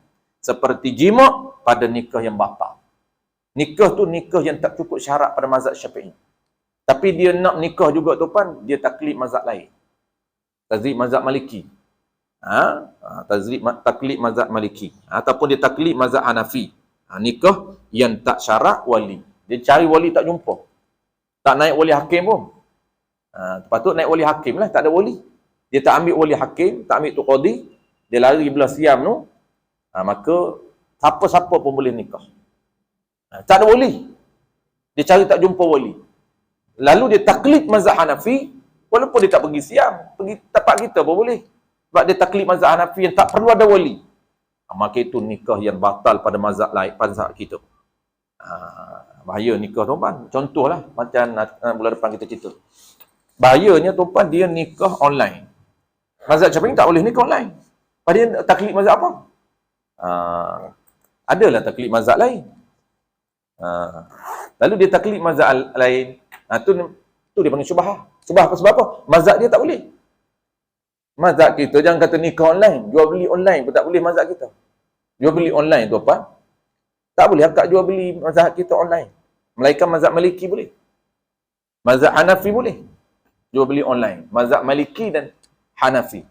Seperti jima' pada nikah yang batal. Nikah tu nikah yang tak cukup syarat pada mazhab Syafi'i. Tapi dia nak nikah juga tuan-puan, dia taklid mazhab lain. Taklid mazhab Maliki. Taklid mazhab Maliki. Ataupun dia taklid mazhab Hanafi. Nikah yang tak syarat wali. Dia cari wali tak jumpa. Tak naik wali hakim pun. Patut naik wali hakim lah, tak ada wali. Dia tak ambil wali hakim, tak ambil tu qadi, dia lari belah siam tu, maka siapa-siapa pun boleh nikah. Tak ada wali. Dia cari tak jumpa wali. Lalu dia taklid mazhab Hanafi, walaupun dia tak pergi siam, pergi tempat kita pun boleh. Sebab dia taklid mazhab Hanafi yang tak perlu ada wali. Maka itu nikah yang batal pada mazhab lain, mazhab kita. Bahaya nikah tuan-puan. Contohlah macam bulan depan kita cerita. Bahayanya tuan-puan, dia nikah online. Mazhab Syafi'i tak boleh nikah online. Padahal taklid mazhab apa? Adalah taklid mazhab lain. Lalu dia taklid mazhab lain. Tu dia panggil syubhah. Syubhah sebab apa? Mazhab dia tak boleh. Mazhab kita jangan kata nikah online, jual beli online pun tak boleh mazhab kita. Jual beli online tu apa? Tak boleh akak jual beli mazhab kita online. Melainkan mazhab Maliki boleh. Mazhab Hanafi boleh. Jual beli online. Mazhab Maliki dan Hanafi.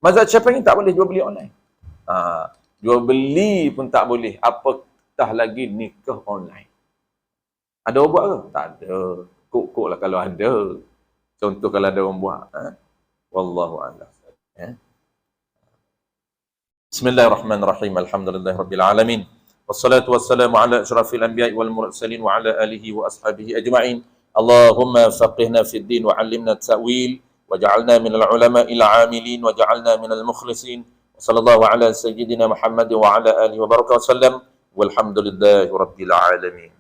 Mazhab Syafi'i tak boleh jual beli online. Jual beli pun tak boleh. Apatah lagi nikah online. Ada orang buat ke? Tak ada. Kok-kok lah kalau ada. Contoh kalau ada orang buat. Wallahu a'lam. Bismillahirrahmanirrahim. Alhamdulillahirabbil alamin. Wassalatu wassalamu ala asyrafil anbiya'i wal mursalin wa ala alihi wa ashabihi ajma'in. Allahumma faqihna fid din wa 'allimna at-ta'wil waj'alna minal ulama'il 'amilin waj'alna minal mukhlisin. Sallallahu ala sayyidina Muhammad wa ala alihi wa baraka wa sallam. Walhamdulillahi rabbil alamin.